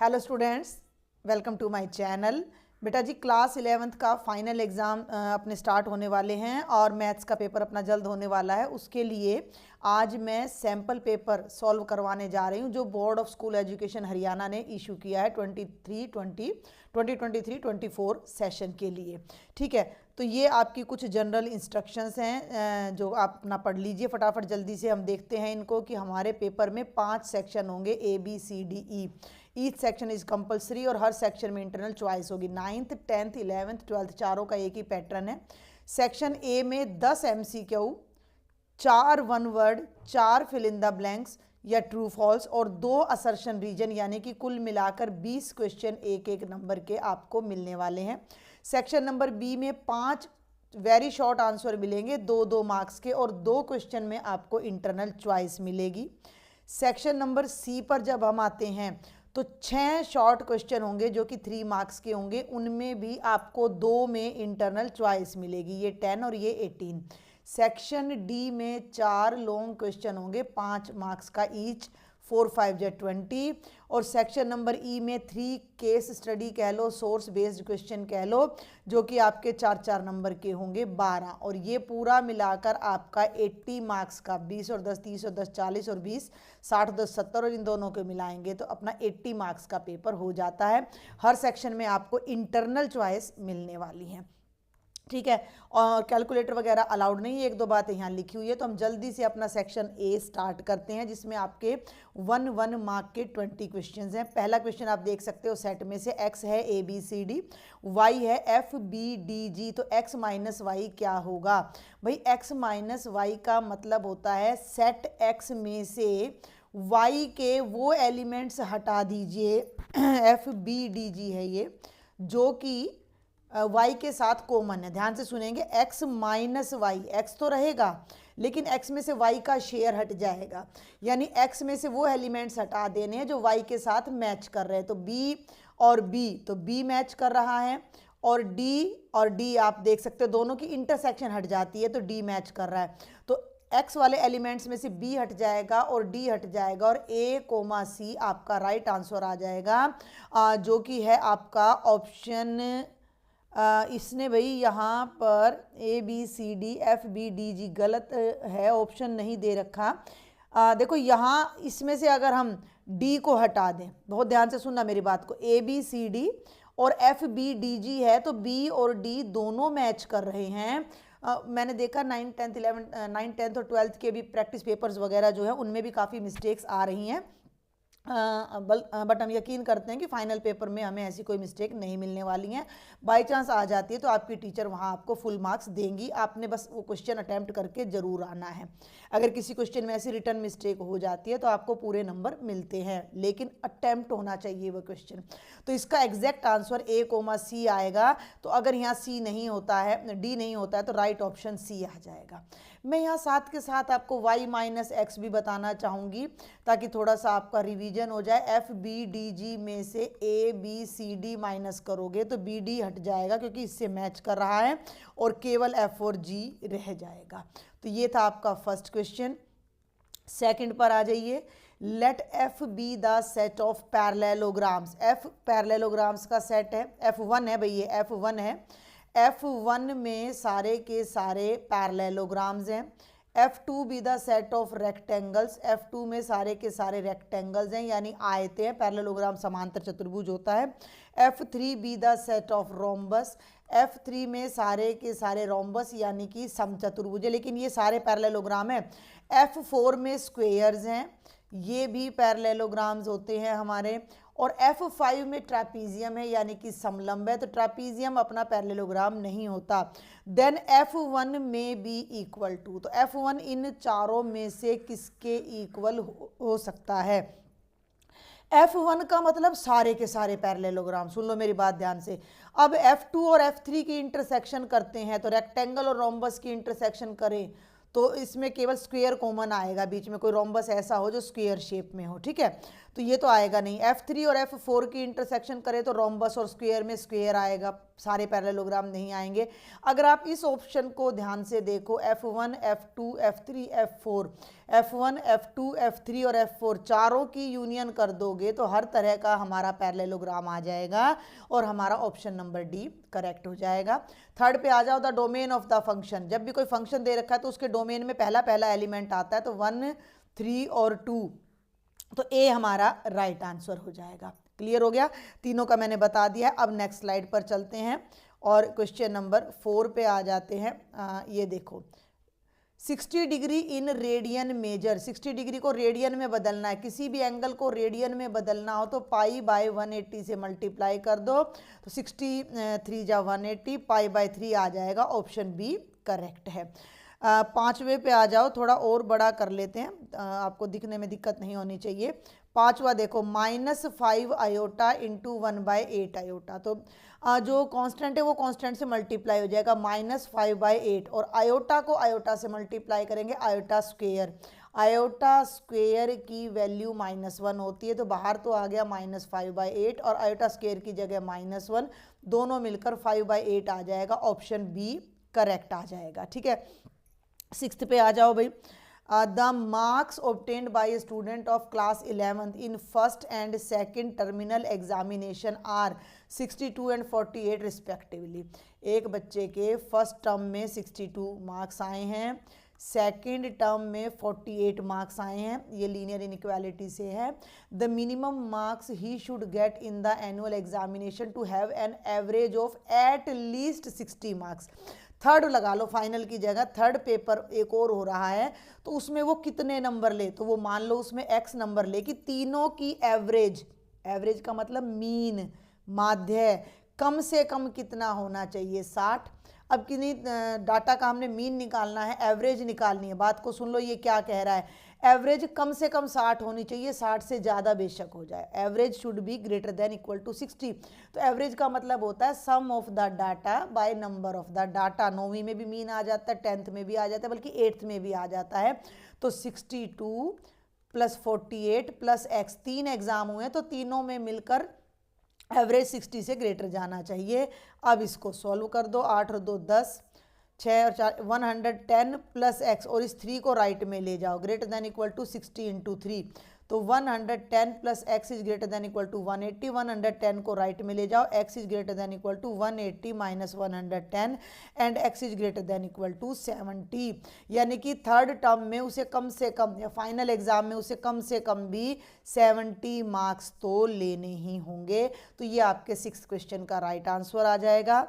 Hello students, welcome to my channel. बेटा जी class 11th का फाइनल एग्ज़ाम अपने स्टार्ट होने वाले हैं और मैथ्स का पेपर अपना जल्द होने वाला है। उसके लिए आज मैं सैम्पल पेपर सॉल्व करवाने जा रही हूँ जो board of school education Haryana ने इशू किया है 2023-24 सेशन के लिए। ठीक है, तो ये आपकी कुछ जनरल इंस्ट्रक्शंस हैं जो आप अपना पढ़ लीजिए फटाफट। जल्दी से हम देखते हैं इनको कि हमारे पेपर में 5 सेक्शन होंगे ABCDE। Each section is compulsory और हर सेक्शन में इंटरनल चॉइस होगी। 9th 10th 11th 12th चारों का एक ही पैटर्न है। सेक्शन ए में 10 MCQ, 4 one word, 4 fill in the blanks या ट्रू फॉल्स और 2 असर्शन रीजन, यानी कि कुल मिलाकर 20 क्वेश्चन एक एक नंबर के आपको मिलने वाले हैं। सेक्शन नंबर बी में 5 वेरी शॉर्ट आंसर मिलेंगे 2-2 मार्क्स के और 2 क्वेश्चन में आपको इंटरनल चॉइस मिलेगी। सेक्शन नंबर सी पर जब हम आते हैं तो 6 शॉर्ट क्वेश्चन होंगे जो कि 3 मार्क्स के होंगे, उनमें भी आपको 2 में इंटरनल चॉइस मिलेगी, ये 10 और ये 18। सेक्शन डी में 4 लॉन्ग क्वेश्चन होंगे 5 मार्क्स का ईच, 4 5 या 20। और सेक्शन नंबर ई में 3 केस स्टडी कह लो, सोर्स बेस्ड क्वेश्चन कह लो, जो कि आपके 4-4 नंबर के होंगे 12। और ये पूरा मिलाकर आपका 80 मार्क्स का 20 और 10 30 और 10 40 और 20 60 10 70 और इन दोनों को मिलाएंगे तो अपना 80 मार्क्स का पेपर हो जाता है। हर सेक्शन में आपको इंटरनल चॉइस मिलने वाली है। ठीक है, और कैलकुलेटर वगैरह अलाउड नहीं है, 1-2 बातें यहाँ लिखी हुई है। तो हम जल्दी से अपना सेक्शन ए स्टार्ट करते हैं जिसमें आपके 1 मार्क के 20 क्वेश्चंस हैं। पहला क्वेश्चन आप देख सकते हो सेट में से x है ABCD, y है FBDG, तो x माइनस वाई क्या होगा भाई? x माइनस वाई का मतलब होता है सेट x में से y के वो एलिमेंट्स हटा दीजिए FBDG है ये, जो कि y के साथ कॉमन है। ध्यान से सुनेंगे, x माइनस वाई, x तो रहेगा लेकिन x में से y का शेयर हट जाएगा, यानी x में से वो एलिमेंट्स हटा देने हैं जो y के साथ मैच कर रहे हैं। तो b और b, तो b मैच कर रहा है और d आप देख सकते हो दोनों की इंटरसेक्शन हट जाती है तो d मैच कर रहा है। तो x वाले एलिमेंट्स में से b हट जाएगा और d हट जाएगा और a, c आपका राइट आंसर आ जाएगा, जो कि है आपका ऑप्शन इसने भाई यहाँ पर ABCDFBDG गलत है, ऑप्शन नहीं दे रखा। देखो यहाँ इसमें से अगर हम D को हटा दें, बहुत ध्यान से सुनना मेरी बात को, ABCD और FBDG है तो B और D दोनों मैच कर रहे हैं। मैंने देखा 9th 10th और 12th के भी प्रैक्टिस पेपर्स वगैरह जो है उनमें भी काफ़ी मिस्टेक्स आ रही हैं, बट हम यकीन करते हैं कि फाइनल पेपर में हमें ऐसी कोई मिस्टेक नहीं मिलने वाली है। बाई चांस आ जाती है तो आपकी टीचर वहाँ आपको फुल मार्क्स देंगी, आपने बस वो क्वेश्चन अटैम्प्ट करके ज़रूर आना है। अगर किसी क्वेश्चन में ऐसी रिटर्न मिस्टेक हो जाती है तो आपको पूरे नंबर मिलते हैं, लेकिन अटैम्प्ट होना चाहिए वो क्वेश्चन। तो इसका एग्जैक्ट आंसर A, C आएगा। तो अगर यहाँ C नहीं होता है, D नहीं होता है तो राइट ऑप्शन C आ जाएगा। मैं यहाँ साथ के साथ आपको y माइनस एक्स भी बताना चाहूँगी ताकि थोड़ा सा आपका रिवीजन हो जाए। FBDG में से ABCD माइनस करोगे तो BD हट जाएगा क्योंकि इससे मैच कर रहा है और केवल F और G रह जाएगा। तो ये था आपका फर्स्ट क्वेश्चन। सेकंड पर आ जाइए। Let F be the set of parallelograms. F parallelograms का सेट है, F1 है भाई, ये F1 है। F1 में सारे के सारे पैरेललोग्राम्स हैं। F2 B the set of rectangles, F2 में सारे के सारे रेक्टेंगल्स हैं यानी आयतें हैं, पैरेललोग्राम समांतर चतुर्भुज होता है। F3 B the set of rhombus, F3 में सारे के सारे रोम्बस यानी कि समचतुर्भुज है, लेकिन ये सारे पैरेललोग्राम हैं। F4 में स्क्वेयर्स हैं, ये भी पैरेललोग्राम्स होते हैं हमारे। और F5 में ट्रापीजियम है यानी कि समलंब है, तो ट्रापीजियम अपना पैरेललोग्राम नहीं होता। देन F1 में भी इक्वल टू, तो F1 इन चारों में से किसके इक्वल हो सकता है? F1 का मतलब सारे के सारे पैरेललोग्राम। सुन लो मेरी बात ध्यान से। अब F2 और F3 की इंटरसेक्शन करते हैं तो रेक्टेंगल और रोम्बस की इंटरसेक्शन करें तो इसमें केवल स्क्वायर कॉमन आएगा, बीच में कोई रोम्बस ऐसा हो जो स्क्वायर शेप में हो। ठीक है, तो ये तो आएगा नहीं। F3 और F4 की इंटरसेक्शन करें तो रोम्बस और स्क्वायर में स्क्वायर आएगा, सारे पैरेललोग्राम नहीं आएंगे। अगर आप इस ऑप्शन को ध्यान से देखो, F1 F2 F3 F4, F1 F2 F3 और F4 चारों की यूनियन कर दोगे तो हर तरह का हमारा पैरेललोग्राम आ जाएगा और हमारा ऑप्शन नंबर डी करेक्ट हो जाएगा। थर्ड पे आ जाओ, the domain of the function. जब भी कोई फंक्शन दे रखा है तो उसके डोमेन में पहला पहला एलिमेंट आता है, तो 1 3 और 2, तो ए हमारा राइट आंसर हो जाएगा। क्लियर हो गया, तीनों का मैंने बता दिया। अब नेक्स्ट स्लाइड पर चलते हैं और क्वेश्चन नंबर 4 पे आ जाते हैं। ये देखो, 60 degree in radian major. 60 degree को रेडियन में बदलना है, किसी भी एंगल को रेडियन में बदलना हो तो पाई बाय 180 से मल्टीप्लाई कर दो, तो 63 जा 180, पाई बाय 3 आ जाएगा। ऑप्शन बी करेक्ट है। पांचवे पे आ जाओ, थोड़ा और बड़ा कर लेते हैं, आपको दिखने में दिक्कत नहीं होनी चाहिए। पांचवा देखो, -5 आयोटा इंटू 1/8 आयोटा। तो जो कांस्टेंट है वो कांस्टेंट से मल्टीप्लाई हो जाएगा, -5/8, और आयोटा को आयोटा से मल्टीप्लाई करेंगे, आयोटा स्क्वेयर। आयोटा स्क्वेयर की वैल्यू -1 होती है, तो बाहर तो आ गया -5/8 और आयोटा स्क्वेयर की जगह -1, दोनों मिलकर 5/8 आ जाएगा। ऑप्शन बी करेक्ट आ जाएगा। ठीक है, 6th पे आ जाओ भाई। The marks obtained by student of class 11th in first and second terminal examination are 62 and 48 respectively. एक बच्चे के फर्स्ट टर्म में 62 मार्क्स आए हैं, सेकेंड टर्म में 48 मार्क्स आए हैं, ये लीनियर इनइक्वालिटी से है। The minimum marks he should get in the annual examination to have an average of at least 60 marks. Third लगा लो फाइनल की जगह, थर्ड पेपर एक और हो रहा है तो उसमें वो कितने नंबर ले, तो वो मान लो उसमें x नंबर ले कि तीनों की एवरेज, एवरेज का मतलब मीन, माध्य, कम से कम कितना होना चाहिए, 60। अब किन्हीं डाटा का हमने मीन निकालना है, एवरेज निकालनी है। बात को सुन लो, ये क्या कह रहा है, एवरेज कम से कम 60 होनी चाहिए, 60 से ज़्यादा बेशक हो जाए। Average should be greater than equal to 60। तो एवरेज का मतलब होता है sum of the data by number of the data. 9वीं में भी मीन आ जाता है, 10th में भी आ जाता है, बल्कि 8th में भी आ जाता है। तो 62 + 48 + x, 3 एग्जाम हुए तो तीनों में मिलकर एवरेज 60 से ग्रेटर जाना चाहिए। अब इसको सॉल्व कर दो, 8 और 2 10, 6 और 4 110 + x, और इस 3 को राइट में ले जाओ, ग्रेटर देन इक्वल टू 60 × 3, तो 110 + x is greater than equal to 180। 110 को राइट में ले जाओ, x is greater than equal to 180 - 110 and x is greater than equal to 70। यानी कि थर्ड टर्म में उसे कम से कम, या फाइनल एग्जाम में उसे कम से कम भी 70 मार्क्स तो लेने ही होंगे। तो ये आपके 6th क्वेश्चन का राइट आंसर आ जाएगा।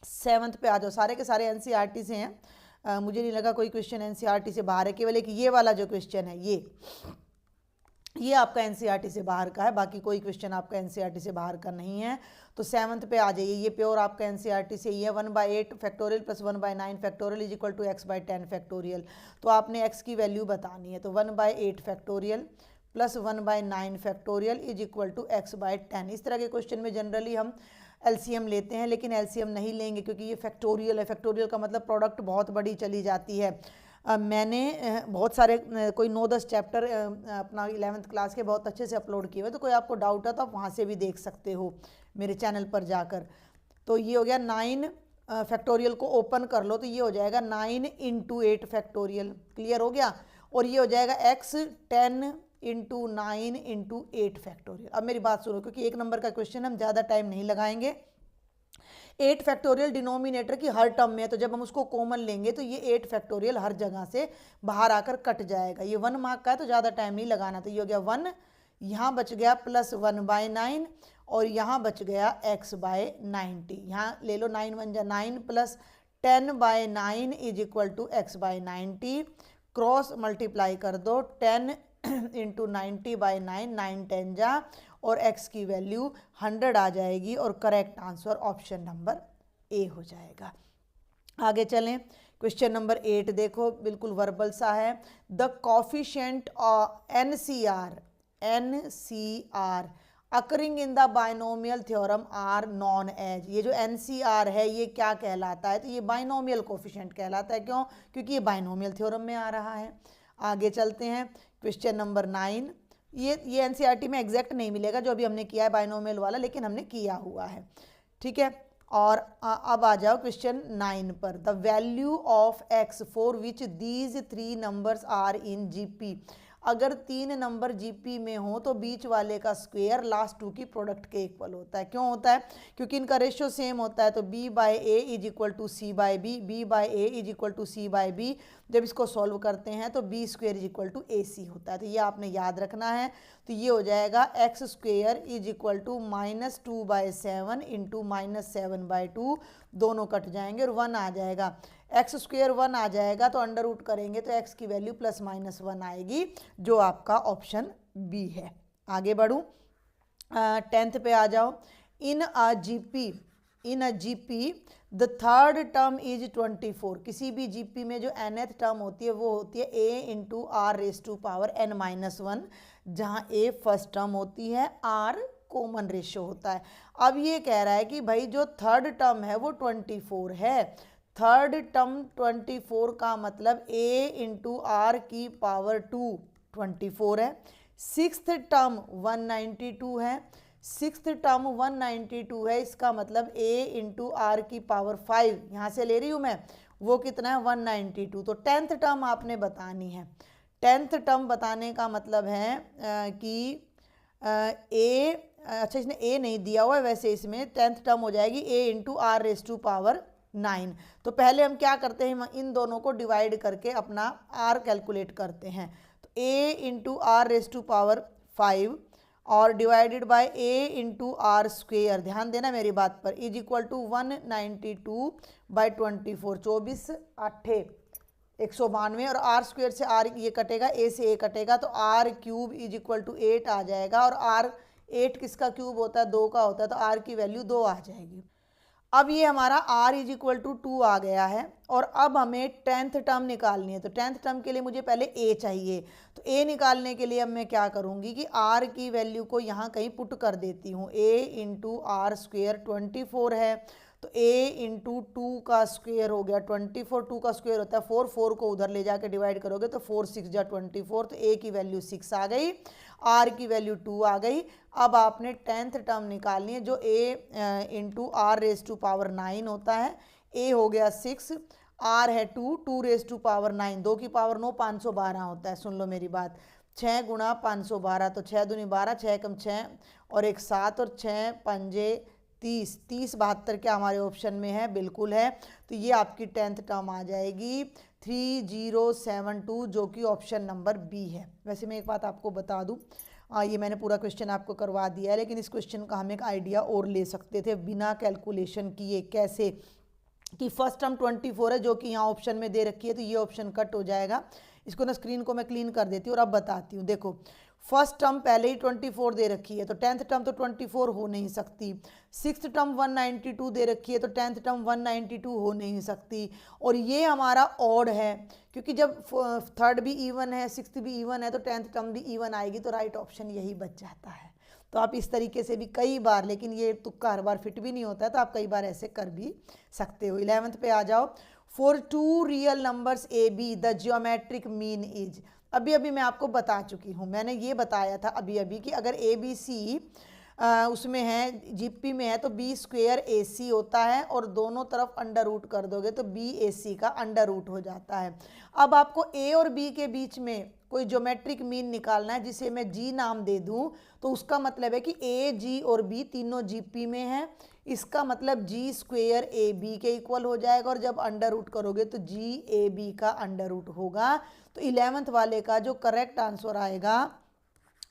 7th पे आ जाओ, सारे के सारे एनसीईआरटी से हैं, मुझे नहीं लगा कोई क्वेश्चन एनसीईआरटी से बाहर है, केवल एक ये वाला जो क्वेश्चन है ये आपका एनसीईआरटी से बाहर का है, बाकी कोई क्वेश्चन आपका एनसीईआरटी से बाहर का नहीं है। तो 7th पे आ जाइए, ये प्योर आपका एनसीईआरटी से ही है। 1/8 factorial + 1/9 factorial is equal to x/10 factorial. तो आपने x की वैल्यू बतानी है, तो 1/8 factorial + 1/9 factorial is equal to x/10। इस तरह के क्वेश्चन में जनरली हम एलसीएम लेते हैं, लेकिन एलसीएम नहीं लेंगे क्योंकि ये फैक्टोरियल है। फैक्टोरियल का मतलब प्रोडक्ट बहुत बड़ी चली जाती है। मैंने बहुत सारे कोई 9-10 चैप्टर अपना 11th क्लास के बहुत अच्छे से अपलोड किए हुए, तो कोई आपको डाउट है तो आप वहाँ से भी देख सकते हो मेरे चैनल पर जाकर। तो ये हो गया 9 फैक्टोरियल को ओपन कर लो, तो ये हो जाएगा 9 × 8 फैक्टोरियल। क्लियर हो गया, और ये हो जाएगा x 10 × 9 × 8 फैक्टोरियल। अब मेरी बात सुनो, क्योंकि 1 नंबर का क्वेश्चन हम ज़्यादा टाइम नहीं लगाएंगे। 8 फैक्टोरियल डिनोमिनेटर की हर टर्म में है, तो जब हम उसको कॉमन लेंगे तो ये 8 फैक्टोरियल हर जगह से बाहर आकर कट जाएगा। ये 1 मार्क का है तो ज़्यादा टाइम नहीं लगाना। तो ये हो गया 1, यहाँ बच गया + 1/9, और यहाँ बच गया x/90। यहाँ ले लो, 9 × 1 = 9 + 10/9 is equal to x/90। Cross multiply कर दो, 10 × 90/9, 9 10 जा, और x की वैल्यू 100 आ जाएगी, और correct answer option number A हो जाएगा। आगे चलें, क्वेश्चन नंबर 8 देखो, बिल्कुल वर्बल सा है। The coefficient NCR occurring in the binomial theorem are known as. ये जो NCR है ये क्या कहलाता है, तो ये बाइनोमियल कोफिशिएंट कहलाता है। क्यों? क्योंकि ये बाइनोमियल थ्योरम में आ रहा है। आगे चलते हैं, क्वेश्चन नंबर 9, ये एनसीईआरटी में एग्जैक्ट नहीं मिलेगा जो अभी हमने किया है बाइनोमियल वाला, लेकिन हमने किया हुआ है, ठीक है। और अब आ जाओ क्वेश्चन 9 पर। The value of X for which these 3 numbers are in GP. अगर 3 नंबर जीपी में हो तो बीच वाले का स्क्वायर लास्ट 2 की प्रोडक्ट के इक्वल होता है। क्यों होता है? क्योंकि इनका रेशियो सेम होता है। तो b by A is equal to C by B, B by A is equal to C by B. जब इसको सॉल्व करते हैं तो B square is equal to A C होता है। तो ये आपने याद रखना है। तो ये हो जाएगा X square is equal to -2/7 into -7/2, दोनों कट जाएंगे और 1 आ जाएगा। एक्स स्क्वेयर 1 आ जाएगा तो अंडर रूट करेंगे तो एक्स की वैल्यू +-1 आएगी, जो आपका ऑप्शन बी है। आगे बढ़ूँ, 10th पे आ जाओ। In a GP the third term is 24। किसी भी जीपी में जो nth टर्म होती है वो होती है a into R raise to power n-1, जहाँ a फर्स्ट टर्म होती है, r कॉमन रेशियो होता है। अब ये कह रहा है कि भाई जो थर्ड टर्म है वो 24 है। थर्ड टर्म 24 का मतलब a इंटू आर की पावर 2 24 है। सिक्स्थ टर्म 192 है। सिक्स्थ टर्म 192 है, इसका मतलब a इंटू आर की पावर 5 यहाँ से ले रही हूँ मैं, वो कितना है 192। तो 10th टर्म आपने बतानी है। 10th टर्म बताने का मतलब है कि अच्छा इसने a नहीं दिया हुआ है, वैसे इसमें 10th टर्म हो जाएगी a into R raise to power 9। तो पहले हम क्या करते हैं, इन दोनों को डिवाइड करके अपना r कैलकुलेट करते हैं। तो a into R raise to power 5 और divided by a into R square, ध्यान देना मेरी बात पर, इज इक्वल टू 192/24, 24 8 192, और आर स्क्वेयर से आर ये कटेगा, a से a कटेगा, तो R cube is equal to 8 आ जाएगा। और आर 8 किसका क्यूब होता है? 2 का होता है, तो आर की वैल्यू 2 आ जाएगी। अब ये हमारा r इज इक्वल टू 2 आ गया है। और अब हमें 10th टर्म निकालनी है। तो 10th टर्म के लिए मुझे पहले a चाहिए। तो a निकालने के लिए अब मैं क्या करूँगी कि r की वैल्यू को यहाँ कहीं पुट कर देती हूँ। a इंटू आर स्क्वेयर 24 है, तो a इंटू 2 का स्क्वेयर हो गया 24, 2 का स्क्वेयर होता है 4, 4 को उधर ले जाके डिवाइड करोगे तो 4 6 जा 24, तो a की वैल्यू 6 आ गई, r की वैल्यू 2 आ गई। अब आपने 10th टर्म निकालनी है, जो a into R raise to power 9 होता है। a हो गया 6, r है 2, 2 रेस टू पावर 9, 2 की पावर 9 512 होता है। सुन लो मेरी बात, 6 गुणा 512, तो 6 दूनी 12, 6 कम 6 और 1 7 और 6 पंजे 30, 30 72 क्या हमारे ऑप्शन में है? बिल्कुल है। तो ये आपकी 10th टर्म आ जाएगी 3072, जो कि ऑप्शन नंबर बी है। वैसे मैं एक बात आपको बता दूं, ये मैंने पूरा क्वेश्चन आपको करवा दिया है, लेकिन इस क्वेश्चन का हम एक आइडिया और ले सकते थे बिना कैलकुलेशन किए। कैसे? कि फर्स्ट टर्म 24 है जो कि यहाँ ऑप्शन में दे रखी है, तो ये ऑप्शन कट हो जाएगा। इसको ना स्क्रीन को मैं क्लीन कर देती हूँ और अब बताती हूँ। देखो फर्स्ट टर्म पहले ही 24 दे रखी है, तो 10th टर्म तो 24 हो नहीं सकती। सिक्स्थ टर्म 192 दे रखी है, तो 10th टर्म 192 हो नहीं सकती। और ये हमारा ऑड है, क्योंकि जब थर्ड भी इवन है, सिक्स्थ भी इवन है, तो 10th टर्म भी इवन आएगी, तो राइट ऑप्शन यही बच जाता है। तो आप इस तरीके से भी कई बार, लेकिन ये तुक्का हर बार फिट भी नहीं होता है, तो आप कई बार ऐसे कर भी सकते हो। 11th पे आ जाओ। For 2 real numbers A be the geometric mean is. अभी अभी मैं आपको बता चुकी हूँ, मैंने ये बताया था अभी अभी कि अगर ए बी सी उसमें है, जीपी में है, तो बी स्क्वेयर ए सी होता है, और दोनों तरफ अंडर रूट कर दोगे तो बी ए सी का अंडर रूट हो जाता है। अब आपको ए और बी के बीच में कोई ज्योमेट्रिक मीन निकालना है, जिसे मैं जी नाम दे दूं, तो उसका मतलब है कि ए जी और बी तीनों जीपी में है। इसका मतलब जी स्क्वेयर ए बी के इक्वल हो जाएगा, और जब अंडर रूट करोगे तो जी ए बी का अंडर रूट होगा। तो 11th वाले का जो करेक्ट आंसर आएगा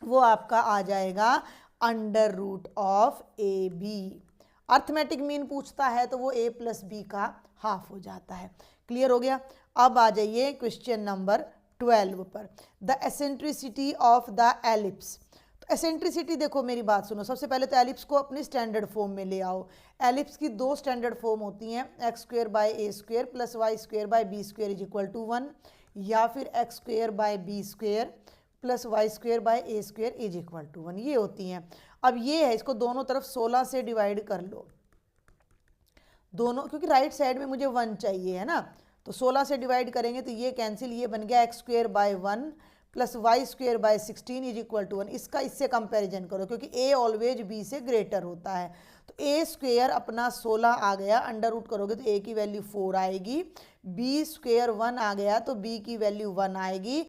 वो आपका आ जाएगा under root of A B. Arithmetic mean पूछता है तो वो a प्लस बी का हाफ हो जाता है। क्लियर हो गया? अब आ जाइए क्वेश्चन नंबर 12 पर। The eccentricity of the ellipse. तो एसेंट्रिसिटी देखो मेरी बात सुनो, सबसे पहले तो एलिप्स को अपनी स्टैंडर्ड फॉर्म में ले आओ। एलिप्स की 2 स्टैंडर्ड फॉर्म होती हैं, X square by A square plus Y square by B square is equal to 1, या फिर X square by B square plus Y square by A square is equal to 1, ये होती हैं। अब ये है, इसको दोनों तरफ 16 से डिवाइड कर लो दोनों, क्योंकि राइट साइड में मुझे 1 चाहिए है ना, तो 16 से डिवाइड करेंगे तो ये कैंसिल, ये बन गया X square by 1 plus Y square by 16 is equal to 1। इसका इससे कंपैरिजन करो क्योंकि ए ऑलवेज बी से ग्रेटर होता है। तो ए स्क्वेयर अपना 16 आ गया, अंडर रूट करोगे तो ए की वैल्यू 4 आएगी, बी स्क्वेयर 1 आ गया तो बी की वैल्यू 1 आएगी।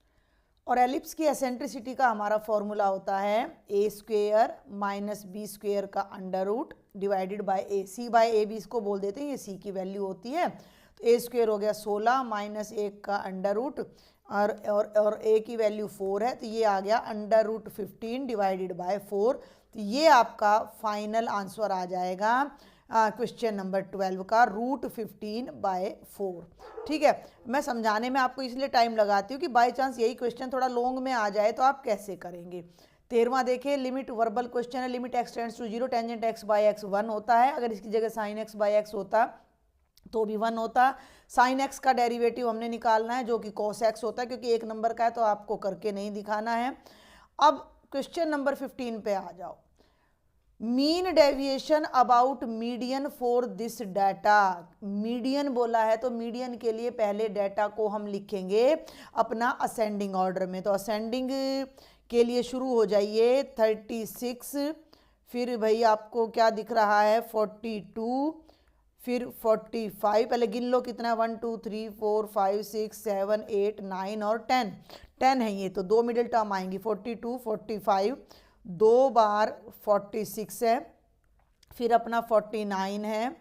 और एलिप्स की एसेंट्रिसिटी का हमारा फॉर्मूला होता है A square minus B square का under root divided by A, C by A भी इसको बोल देते हैं, ये सी की वैल्यू होती है। तो ए स्क्वेयर हो गया 16 माइनस 1 का अंडर रूट और ए की वैल्यू 4 है, तो ये आ गया अंडर रूट 15 डिवाइडेड बाय 4। तो ये आपका फाइनल आंसर आ जाएगा क्वेश्चन नंबर 12 का रूट 15/4। ठीक है, मैं समझाने में आपको इसलिए टाइम लगाती हूँ कि बाय चांस यही क्वेश्चन थोड़ा लॉन्ग में आ जाए तो आप कैसे करेंगे। 13वां देखिए, लिमिट वर्बल क्वेश्चन है, limit x tends to 0 tangent x by x 1 होता है। अगर इसकी जगह साइन x बाय x होता तो भी 1 होता। साइन x का डेरिवेटिव हमने निकालना है जो कि cos x होता है, क्योंकि एक नंबर का है तो आपको करके नहीं दिखाना है। अब क्वेश्चन नंबर 15 पे आ जाओ। Mean deviation about median for this data. Median बोला है तो मीडियन के लिए पहले डाटा को हम लिखेंगे अपना असेंडिंग ऑर्डर में। तो असेंडिंग के लिए शुरू हो जाइए 36, फिर भाई आपको क्या दिख रहा है 42, फिर 45, पहले गिन लो कितना 1 2 3 4 5 6 7 8 9 और 10 है ये, तो 2 मिडिल टर्म आएंगी 42 45, 2 बार 46 है, फिर अपना 49 है,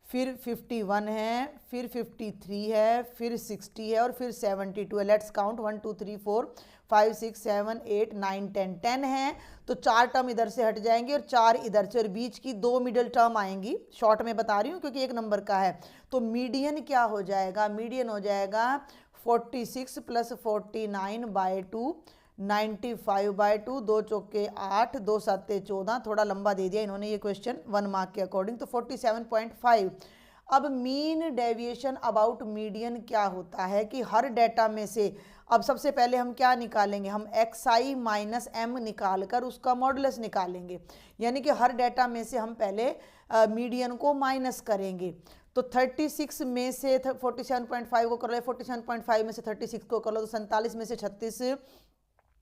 फिर 51 है, फिर 53 है, फिर 60 है और फिर 72 है। लेट्स काउंट 1 2 3 4 5 6 7 8 9 10 है। तो 4 टर्म इधर से हट जाएंगे और 4 इधर से, और बीच की 2 मिडिल टर्म आएंगी। शॉर्ट में बता रही हूँ क्योंकि एक नंबर का है। तो मीडियन क्या हो जाएगा, मीडियन हो जाएगा 46 प्लस 49/2 95/2, 2 चौके 8, 2 सत्ते 14, थोड़ा लंबा दे दिया इन्होंने ये क्वेश्चन 1 मार्क के अकॉर्डिंग, तो 47.5। अब मीन डेविएशन अबाउट मीडियन क्या होता है कि हर डेटा में से, अब सबसे पहले हम क्या निकालेंगे, हम xi माइनस m निकाल कर उसका मॉडुलस निकालेंगे, यानी कि हर डेटा में से हम पहले मीडियन को माइनस करेंगे। तो 36 में से 47.5 को कर लो, 47.5 में से 36 को कर लो, तो 47 में से 36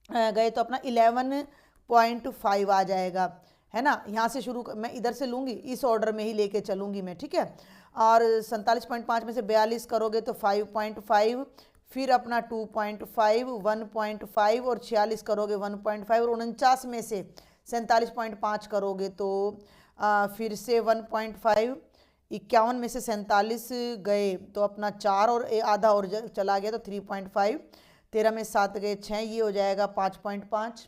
गए तो अपना 11.5 आ जाएगा, है ना। यहाँ से शुरू मैं इधर से लूँगी, इस ऑर्डर में ही लेके चलूँगी मैं, ठीक है। और 47.5 में से 42 करोगे तो 5.5, फिर अपना 2.5, 1.5 और 46 करोगे 1.5, और 49 में से 47.5 करोगे तो फिर से 1.5, 51 में से 47 गए तो अपना 4 और आधा और चला गया तो 3.5, 13 में 7 गए 6, ये हो जाएगा 5.5,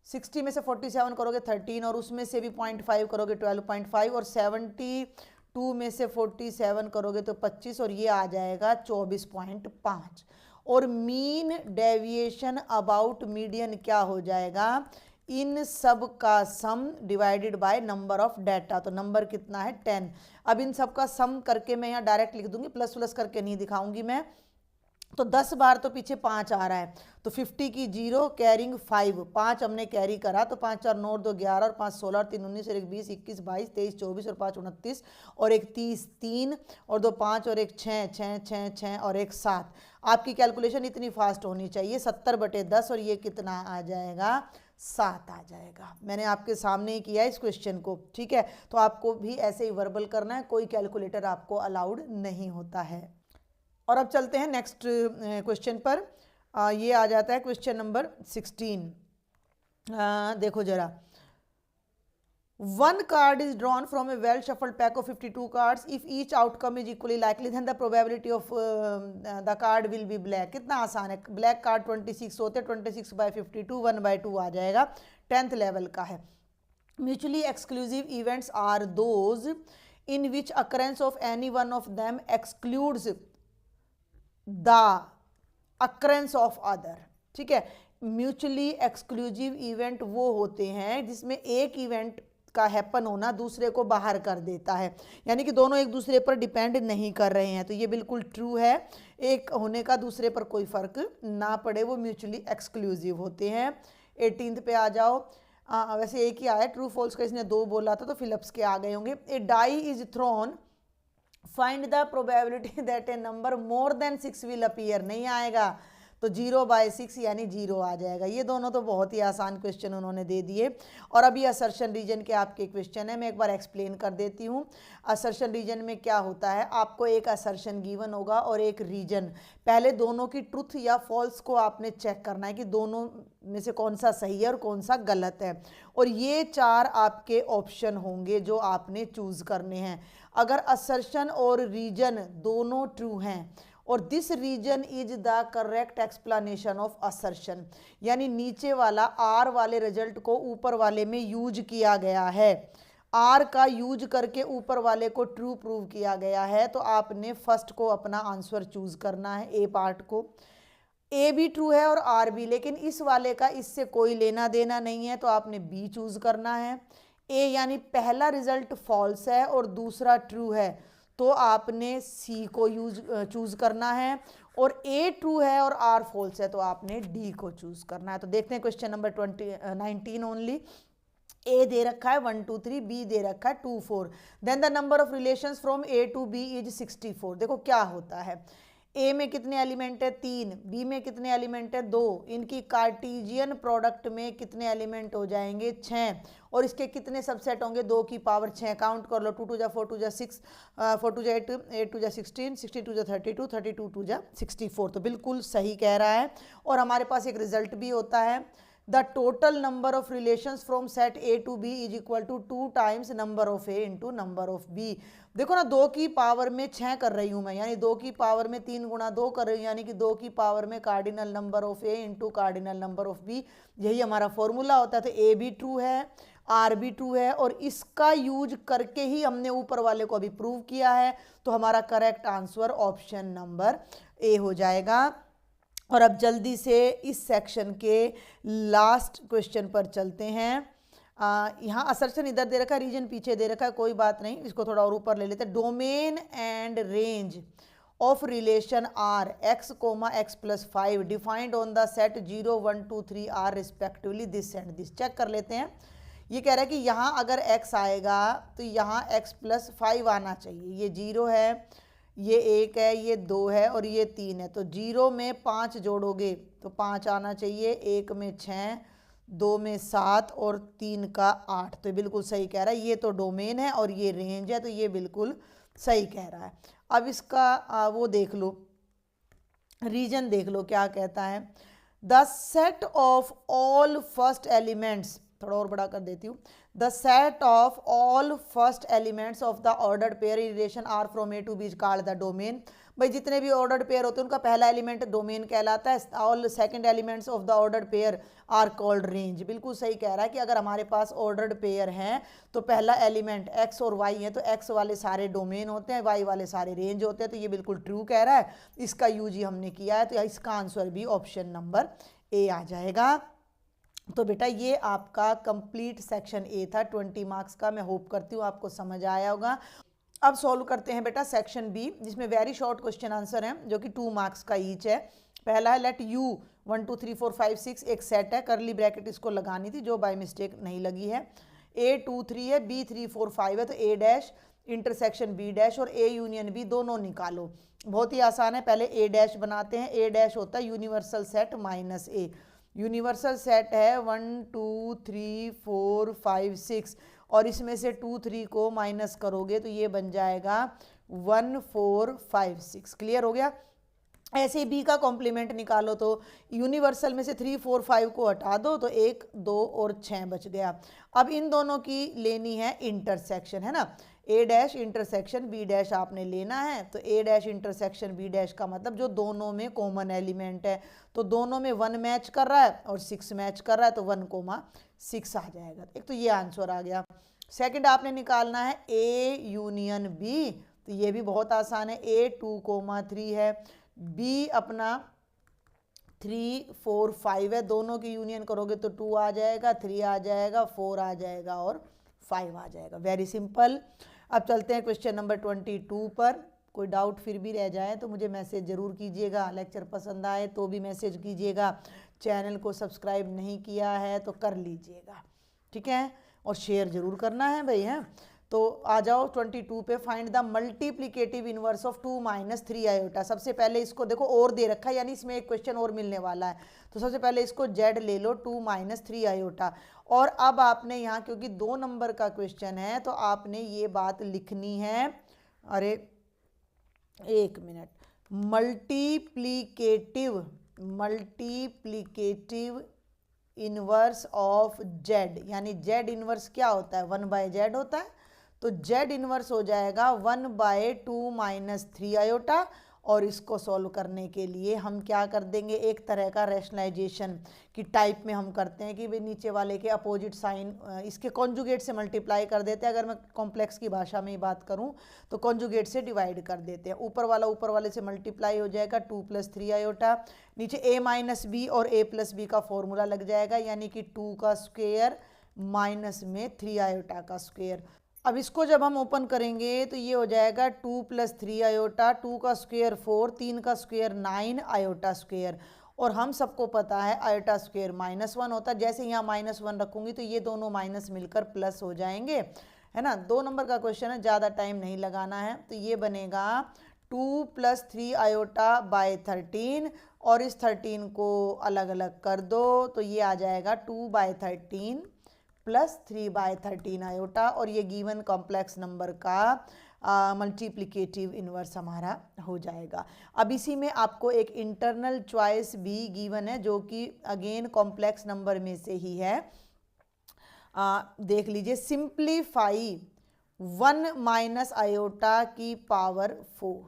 60 में से 47 करोगे 13 और उसमें से भी 0.5 करोगे 12.5, और 72 में से 47 करोगे तो 25 और ये आ जाएगा 24.5। और मीन डेविएशन अबाउट मीडियन क्या हो जाएगा, इन सब का सम divided by number of data. तो नंबर कितना है 10। अब इन सब का सम करके मैं यहाँ डायरेक्ट लिख दूंगी, प्लस प्लस करके नहीं दिखाऊंगी मैं। तो 10 बार तो पीछे 5 आ रहा है, तो 50 की 0 कैरिंग 5, 5 हमने कैरी करा तो 5 4 9 2 11 और 5 16 और 3 19 और 1 20 21 22 23 24 और 5 29 और 1 30 3 और 2 5 और 1 6 6 6 6 और 1 7। आपकी कैलकुलेशन इतनी फास्ट होनी चाहिए, 70/10 और ये कितना आ जाएगा 7 आ जाएगा। मैंने आपके सामने ही किया इस क्वेश्चन को, ठीक है। तो आपको भी ऐसे ही वर्बल करना है, कोई कैलकुलेटर आपको अलाउड नहीं होता है। और अब चलते हैं नेक्स्ट क्वेश्चन पर। ये आ जाता है क्वेश्चन नंबर 16। देखो जरा, 1 card is drawn from a well shuffled pack of 52 cards. If each outcome is equally likely, then the probability of the card will be black. कितना आसान है, ब्लैक कार्ड 26 होते, 26/52 1/2 आ जाएगा, 10th लेवल का है। Mutually exclusive events are those in which occurrence of any one of them excludes the occurrence of other, ठीक है। Mutually exclusive event वो होते हैं जिसमें एक इवेंट का हैपन होना दूसरे को बाहर कर देता है, यानी कि दोनों एक दूसरे पर डिपेंड नहीं कर रहे हैं। तो ये बिल्कुल ट्रू है, एक होने का दूसरे पर कोई फर्क ना पड़े, वो म्यूचुअली एक्सक्लूसिव होते हैं। 18th पे आ जाओ। वैसे एक ही आया, ट्रू फॉल्स का इसने 2 बोला था तो फिलिप्स के आ गए होंगे। A die is thrown, find the probability that a number more than 6 will appear, नहीं आएगा। तो 0/6 यानी 0 आ जाएगा। ये दोनों तो बहुत ही आसान क्वेश्चन उन्होंने दे दिए। और अभी असर्शन रीजन के आपके क्वेश्चन है, मैं एक बार एक्सप्लेन कर देती हूँ। असर्शन रीजन में क्या होता है, आपको एक असर्शन गिवन होगा और एक रीजन, पहले दोनों की ट्रुथ या फॉल्स को आपने चेक करना है कि दोनों में से कौन सा सही है और कौन सा गलत है। और ये 4 आपके ऑप्शन होंगे जो आपने चूज करने हैं। अगर असर्शन और रीजन दोनों ट्रू हैं और this reason is the correct explanation of assertion, यानी नीचे वाला आर वाले रिजल्ट को ऊपर वाले में यूज किया गया है, आर का यूज करके ऊपर वाले को ट्रू प्रूव किया गया है, तो आपने फर्स्ट को अपना आंसर चूज करना है, ए पार्ट को। ए भी ट्रू है और आर भी, लेकिन इस वाले का इससे कोई लेना देना नहीं है, तो आपने बी चूज करना है। ए यानी पहला रिजल्ट फॉल्स है और दूसरा ट्रू है, तो आपने सी को चूज करना है। और ए ट्रू है और आर फॉल्स है, तो आपने डी को चूज करना है। तो देखते हैं क्वेश्चन नंबर 19 ओनली। ए दे रखा है 1 2 3, बी दे रखा है 2 4। Then the number of relations from A to B is 64। देखो क्या होता है, ए में कितने एलिमेंट है 3, बी में कितने एलिमेंट है 2, इनकी कार्टेशियन प्रोडक्ट में कितने एलिमेंट हो जाएंगे 6, और इसके कितने सबसेट होंगे 2 की पावर 6, काउंट कर लो, 2 2 जा 4 2 जा 6, 4 2 जा 8, 8 2 जा 16, 62 जा 32, 32 2 जा 64। तो बिल्कुल सही कह रहा है। और हमारे पास एक रिजल्ट भी होता है, the total number of relations from set A to B is equal to 2 times number of A into number of B. देखो ना, 2 की पावर में 6 कर रही हूं मैं, यानी 2 की पावर में 3 गुणा 2 कर रही हूँ, यानी कि 2 की पावर में cardinal number of A into cardinal number of B. यही हमारा फॉर्मूला होता है। तो ए भी ट्रू है, आर भी ट्रू है, और इसका यूज करके ही हमने ऊपर वाले को अभी प्रूव किया है। तो हमारा correct answer option number A हो जाएगा। और अब जल्दी से इस सेक्शन के लास्ट क्वेश्चन पर चलते हैं। यहाँ असर्शन इधर दे रखा है, रीजन पीछे दे रखा है, कोई बात नहीं, इसको थोड़ा और ऊपर ले लेते हैं। Domain and range of relation are x, x + 5 defined on the set 0 1 2 3 are respectively this and this. Check कर लेते हैं। ये कह रहा है कि यहाँ अगर x आएगा तो यहाँ x + 5 आना चाहिए। ये 0 है, ये 1 है, ये 2 है और ये 3 है। तो 0 में 5 जोड़ोगे तो 5 आना चाहिए, 1 में 6, 2 में 7 और 3 का 8। तो बिल्कुल सही कह रहा है। ये तो डोमेन है और ये रेंज है, तो ये बिल्कुल सही कह रहा है। अब इसका वो देख लो, रीजन देख लो क्या कहता है। The set of all first elements, थोड़ा और बड़ा कर देती हूँ, the set of all first elements of the ordered pair in relation are from A to B is called the domain. भाई जितने भी ऑर्डर्ड पेयर होते हैं उनका पहला एलिमेंट डोमेन कहलाता है। All second elements of the ordered pair are called range. बिल्कुल सही कह रहा है कि अगर हमारे पास ऑर्डर्ड पेयर हैं तो पहला एलिमेंट एक्स और वाई है, तो एक्स वाले सारे डोमेन होते हैं, वाई वाले सारे रेंज होते हैं। तो ये बिल्कुल ट्रू कह रहा है, इसका यूज ही हमने किया है। तो इसका आंसर भी ऑप्शन नंबर ए आ जाएगा। तो बेटा ये आपका कंप्लीट सेक्शन ए था 20 मार्क्स का। मैं होप करती हूँ आपको समझ आया होगा। अब सॉल्व करते हैं बेटा सेक्शन बी, जिसमें वेरी शॉर्ट क्वेश्चन आंसर हैं जो कि 2 मार्क्स का ईच है। पहला है लेट यू 1 2 3 4 5 6 एक सेट है, करली ब्रैकेट इसको लगानी थी जो बाय मिस्टेक नहीं लगी है। ए 2 3 है, बी 3 4 5 है, तो ए डैश इंटरसेक्शन बी डैश और ए यूनियन बी दोनों निकालो। बहुत ही आसान है, पहले ए डैश बनाते हैं। ए डैश होता है यूनिवर्सल सेट माइनस ए। यूनिवर्सल सेट है 1 2 3 4 5 6 और इसमें से 2 3 को माइनस करोगे तो ये बन जाएगा 1 4 5 6। क्लियर हो गया। ऐसे बी का कॉम्प्लीमेंट निकालो तो यूनिवर्सल में से 3 4 5 को हटा दो तो 1 2 और 6 बच गया। अब इन दोनों की लेनी है इंटरसेक्शन, है ना। ए डैश इंटरसेक्शन बी डैश आपने लेना है। तो ए डैश इंटरसेक्शन बी डैश का मतलब जो दोनों में कॉमन एलिमेंट है, तो दोनों में 1 मैच कर रहा है और 6 मैच कर रहा है, तो 1,6 आ जाएगा। एक तो ये आंसर आ गया। सेकंड आपने निकालना है ए यूनियन बी, तो ये भी बहुत आसान है। ए 2,3 है, बी अपना 3 4 5 है, दोनों की यूनियन करोगे तो 2 आ जाएगा, 3 आ जाएगा, 4 आ जाएगा और 5 आ जाएगा। Very simple. अब चलते हैं क्वेश्चन नंबर 22 पर। कोई डाउट फिर भी रह जाए तो मुझे मैसेज ज़रूर कीजिएगा। लेक्चर पसंद आए तो भी मैसेज कीजिएगा। चैनल को सब्सक्राइब नहीं किया है तो कर लीजिएगा, ठीक है, और शेयर ज़रूर करना है भाई, है। तो आ जाओ 22 पे, find the multiplicative inverse of 2 minus 3 iota. सबसे पहले इसको देखो और दे रखा है, यानी इसमें एक क्वेश्चन और मिलने वाला है। तो सबसे पहले इसको जेड ले लो, 2 माइनस 3 आयोटा। और अब आपने यहाँ क्योंकि 2 नंबर का क्वेश्चन है तो आपने ये बात लिखनी है, अरे एक minute, multiplicative inverse of Z, यानी जेड इनवर्स क्या होता है, 1/z होता है। तो जेड इनवर्स हो जाएगा 1/2 माइनस 3 आयोटा। और इसको सॉल्व करने के लिए हम क्या कर देंगे, एक तरह का रैशनलाइजेशन की टाइप में हम करते हैं कि भाई नीचे वाले के अपोजिट साइन इसके कॉन्जुगेट से मल्टीप्लाई कर देते हैं। अगर मैं कॉम्प्लेक्स की भाषा में ही बात करूं तो कॉन्जुगेट से डिवाइड कर देते हैं। ऊपर वाला ऊपर वाले से मल्टीप्लाई हो जाएगा 2 + 3 आयोटा, नीचे a माइनस बी और a + b का फॉर्मूला लग जाएगा, यानी कि 2 का स्क्वायर माइनस में 3 आयोटा का स्क्वायर। अब इसको जब हम ओपन करेंगे तो ये हो जाएगा 2 + 3 आयोटा, 2 का स्क्वायर 4, 3 का स्क्वायर 9 आयोटा स्क्वायर। और हम सबको पता है आयोटा स्क्वायर -1 होता है। जैसे यहाँ -1 रखूंगी तो ये दोनों माइनस मिलकर प्लस हो जाएंगे, है ना। 2 नंबर का क्वेश्चन है, ज़्यादा टाइम नहीं लगाना है। तो ये बनेगा 2 + 3 आयोटा बाय 13, और इस 13 को अलग अलग कर दो तो ये आ जाएगा 2/13 + 3/13 आयोटा। और ये गिवन कॉम्प्लेक्स नंबर का मल्टीप्लिकेटिव इनवर्स हमारा हो जाएगा। अब इसी में आपको एक इंटरनल चॉइस भी गिवन है, जो कि अगेन कॉम्प्लेक्स नंबर में से ही है। देख लीजिए, सिंप्लीफाई 1 माइनस आयोटा की पावर 4,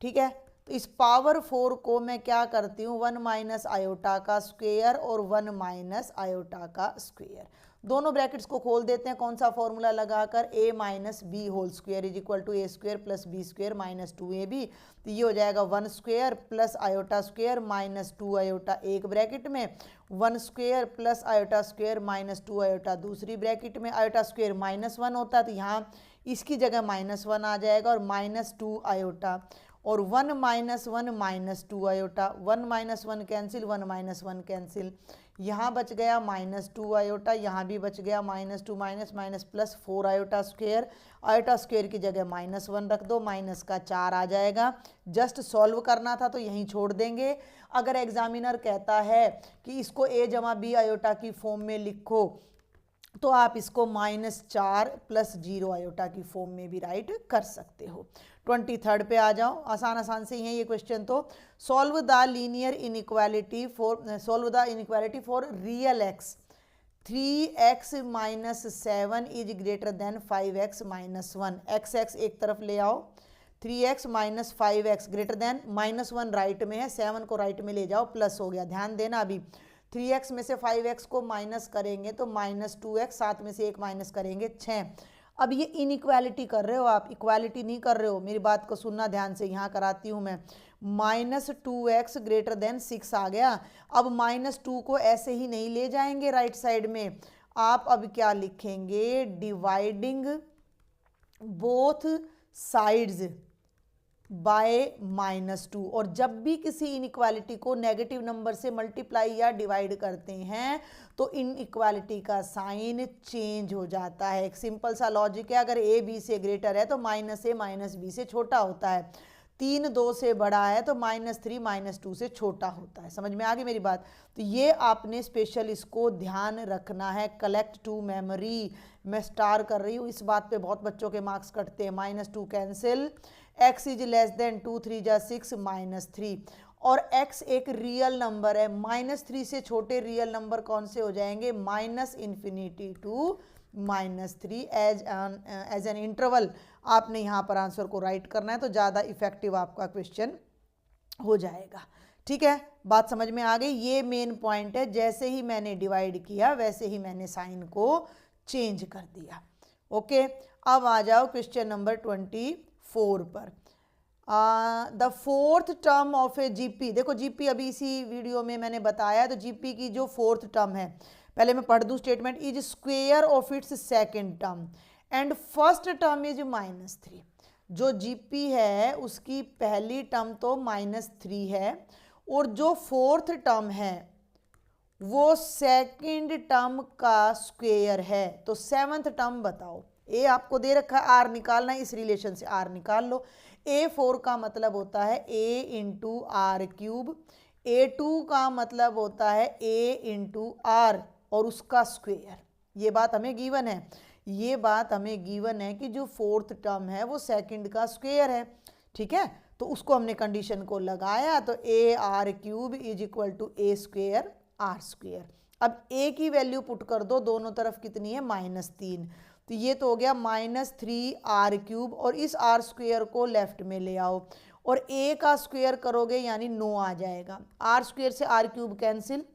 ठीक है। तो इस पावर 4 को मैं क्या करती हूँ, 1 माइनस आयोटा का स्क्वायर और 1 माइनस आयोटा का स्क्वायर, दोनों ब्रैकेट्स को खोल देते हैं। कौन सा फॉर्मूला लगाकर, a minus B whole square is equal to a square plus B square minus 2ab। तो ये हो जाएगा 1 square plus iota square minus 2 iota एक ब्रैकेट में, 1 square plus iota square minus 2 iota दूसरी ब्रैकेट में। आयोटा स्क्वायर -1 होता है तो यहाँ इसकी जगह -1 आ जाएगा और -2 आयोटा, और 1 - 1 -2 आयोटा, 1 - 1 कैंसिल, 1 - 1 कैंसिल, यहाँ बच गया -2 आयोटा, यहाँ भी बच गया -2 minus plus 4 iota square. Iota square की जगह -1 रख दो, माइनस का 4 आ जाएगा। जस्ट सॉल्व करना था तो यहीं छोड़ देंगे। अगर एग्जामिनर कहता है कि इसको a जमा b आयोटा की फॉर्म में लिखो तो आप इसको -4 + 0 आयोटा की फॉर्म में भी राइट कर सकते हो। 23 पे आ जाओ, आसान आसान से ही है ये क्वेश्चन। तो solve the inequality for real x, 3x - 7 is greater then 5x - 1। x एक तरफ ले आओ, 3x - 5x greater than, -1 right में है, 7 को राइट में ले जाओ, प्लस हो गया। ध्यान देना, अभी 3x में से 5x को माइनस करेंगे तो -2x, 7 में से 1 माइनस करेंगे 6। अब ये इनइक्वालिटी कर रहे हो आप, इक्वालिटी नहीं कर रहे हो, मेरी बात को सुनना ध्यान से, यहाँ कराती हूँ मैं। -2x ग्रेटर देन 6 आ गया। अब -2 को ऐसे ही नहीं ले जाएंगे राइट साइड में, आप अब क्या लिखेंगे, डिवाइडिंग बोथ साइड्स बाय -2। और जब भी किसी इनइक्वालिटी को नेगेटिव नंबर से मल्टीप्लाई या डिवाइड करते हैं तो इनइक्वालिटी का साइन चेंज हो जाता है। एक सिंपल सा लॉजिक है, अगर a b से ग्रेटर है तो -a - b से छोटा होता है, 3 2 से बड़ा है तो -3 - 2 से छोटा होता है। समझ में आ गई मेरी बात। तो ये आपने स्पेशल इसको ध्यान रखना है, कलेक्ट टू मेमोरी। मैं स्टार कर रही हूँ, इस बात पे बहुत बच्चों के मार्क्स कटते हैं। -2 cancel, x is less than 2 3 जा 6 -3, और x एक रियल नंबर है, -3 से छोटे रियल नंबर कौन से हो जाएंगे, -∞ टू -3 एज एन इंटरवल। आपने यहाँ पर आंसर को राइट करना है तो ज़्यादा इफेक्टिव आपका क्वेश्चन हो जाएगा। ठीक है, बात समझ में आ गई। ये मेन पॉइंट है, जैसे ही मैंने डिवाइड किया वैसे ही मैंने साइन को चेंज कर दिया। ओके, अब आ जाओ क्वेश्चन नंबर 24 पर। The fourth term of A GP, देखो जीपी अभी इसी वीडियो में मैंने बताया, तो जीपी की जो फोर्थ टर्म है, पहले मैं पढ़ दूं statement, is square of its second term and first term is -3। जो जीपी है उसकी पहली टर्म तो -3 है, और जो फोर्थ टर्म है वो सेकंड टर्म का स्क्वायर है। तो सेवंथ टर्म बताओ। ए आपको दे रखा है, आर निकालना है, इस रिलेशन से आर निकाल लो। A4 का मतलब होता है A into are cube, A2 का मतलब होता है A इंटू आर और उसका स्क्वायर। ये बात हमें गिवन है, ये बात हमें गिवन है कि जो फोर्थ टर्म है वो सेकंड का स्क्वायर है। ठीक है, तो उसको हमने कंडीशन को लगाया, तो A R cube is equal to A square R square. अब ए की वैल्यू पुट कर दो, दोनों तरफ कितनी है, -3। तो ये तो हो गया -3 आर क्यूब, और इस आर स्क्वायर को लेफ्ट में ले आओ और ए का स्क्वायर करोगे यानी 9 आ जाएगा। आर स्क्वायर से आर क्यूब कैंसिल,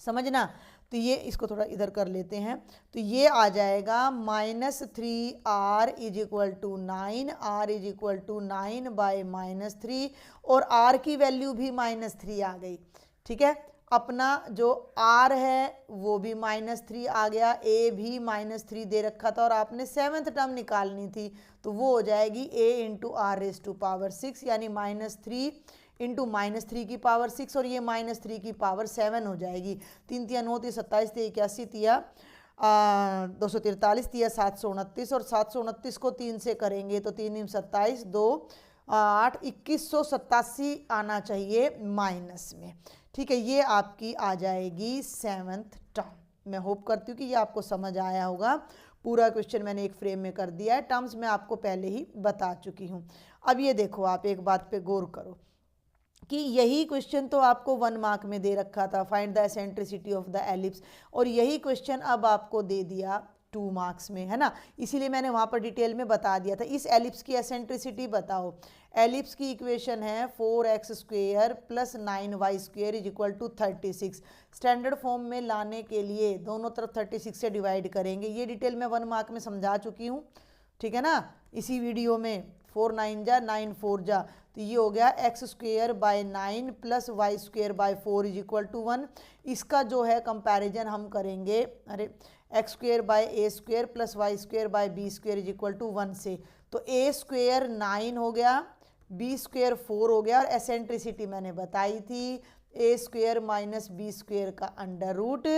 समझना। तो ये इसको थोड़ा इधर कर लेते हैं, तो ये आ जाएगा -3 R is equal to 9, R is equal to 9 by -3, और आर की वैल्यू भी -3 आ गई। ठीक है, अपना जो आर है वो भी -3 आ गया, ए भी -3 दे रखा था, और आपने सेवन्थ टर्म निकालनी थी, तो वो हो जाएगी A into R raise to power 6, यानी -3 इंटू -3 की पावर 6, और ये -3 की पावर 7 हो जाएगी। 3 तिया 9 तिया 27 तिया 81 तिया 243 तिया 729, और 729 को 3 से करेंगे तो 3 27 2 8 2187 आना चाहिए माइनस में। ठीक है, ये आपकी आ जाएगी सेवन्थ टर्म। मैं होप करती हूँ कि ये आपको समझ आया होगा। पूरा क्वेश्चन मैंने एक फ्रेम में कर दिया है, टर्म्स मैं आपको पहले ही बता चुकी हूँ। अब ये देखो, आप एक बात पे गौर करो कि यही क्वेश्चन तो आपको 1 मार्क में दे रखा था, find the eccentricity of the ellipse, और यही क्वेश्चन अब आपको दे दिया 2 मार्क्स में, है ना। इसीलिए मैंने वहाँ पर डिटेल में बता दिया था। इस एलिप्स की एसेंट्रिसिटी बताओ। एलिप्स की इक्वेशन है 4x square plus 9y square is equal to 36। Standard form में लाने के लिए दोनों तरफ 36 से डिवाइड करेंगे। ये डिटेल मैं 1 मार्क में समझा चुकी हूँ, ठीक है ना, इसी वीडियो में। 4 9 जा 9 4 जा, तो ये हो गया x square by 9 plus Y square by 4 is equal to 1। इसका जो है कंपैरिजन हम करेंगे, अरे X square by A square plus Y square by B square is equal to 1 से। तो ए स्क्वेयर 9 हो गया, बी स्क्वेयर 4 हो गया, और एसेंट्रिसिटी मैंने बताई थी ए स्क्वेयर माइनस बी स्क्वेयर का अंडर रूट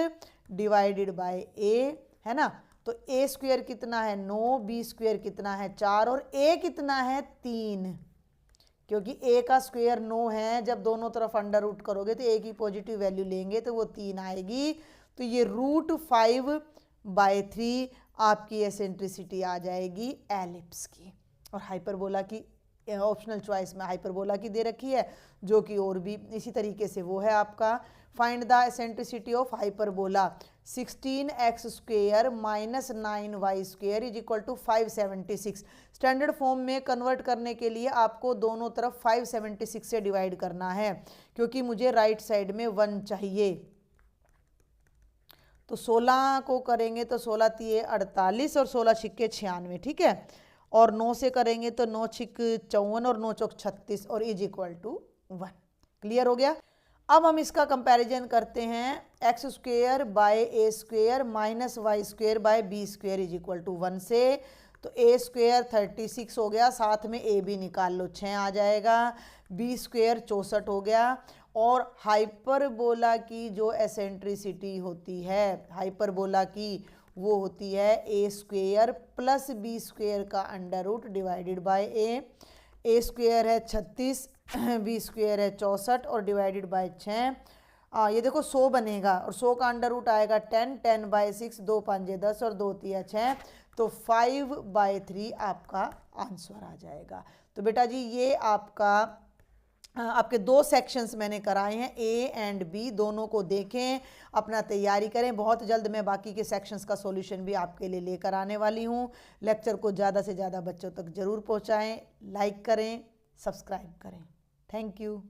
डिवाइडेड बाय ए, है ना। तो ए स्क्वेयर कितना है 9, बी स्क्वेयर कितना है 4, और ए कितना है 3, क्योंकि ए का स्क्वेयर 9 है। जब दोनों तरफ अंडर रूट करोगे तो ए की पॉजिटिव वैल्यू लेंगे तो वो 3 आएगी। तो ये √5/3 आपकी एसेंट्रिसिटी आ जाएगी एलिप्स की। और हाइपरबोला की ऑप्शनल चॉइस में हाइपरबोला की दे रखी है, जो कि और भी इसी तरीके से वो है आपका find the eccentricity of hyperbola 16x square minus 9y square is equal to 576। Standard form में कन्वर्ट करने के लिए आपको दोनों तरफ 576 से डिवाइड करना है, क्योंकि मुझे राइट साइड में 1 चाहिए। तो 16 को करेंगे तो 16 तिये 48 और 16 छिक्के 96, ठीक है। और 9 से करेंगे तो 9 छिक 54 और 9 चौक 36 और इज इक्वल टू 1। क्लियर हो गया। अब हम इसका कंपैरिजन करते हैं X square by A square minus Y square by B square is equal to 1 से। तो ए स्क्वेयर 36 हो गया, साथ में ए भी निकाल लो 6 आ जाएगा, बी स्क्वेयर 64 हो गया। और हाइपरबोला की जो एसेंट्रिसिटी होती है हाइपरबोला की, वो होती है A square plus B square का under root divided by A square है 36, बी स्क्वेयर है 64 और डिवाइडेड बाय 6। ये देखो 100 बनेगा और 100 का अंडर रूट आएगा 10, 10/6, 2 5 10 और 2 3 6, तो 5/3 आपका आंसर आ जाएगा। तो बेटा जी ये आपके 2 सेक्शंस मैंने कराए हैं, ए एंड बी, दोनों को देखें, अपना तैयारी करें। बहुत जल्द मैं बाकी के सेक्शंस का सॉल्यूशन भी आपके लिए लेकर आने वाली हूँ। लेक्चर को ज़्यादा से ज़्यादा बच्चों तक ज़रूर पहुँचाएं, लाइक करें, सब्सक्राइब करें। Thank you.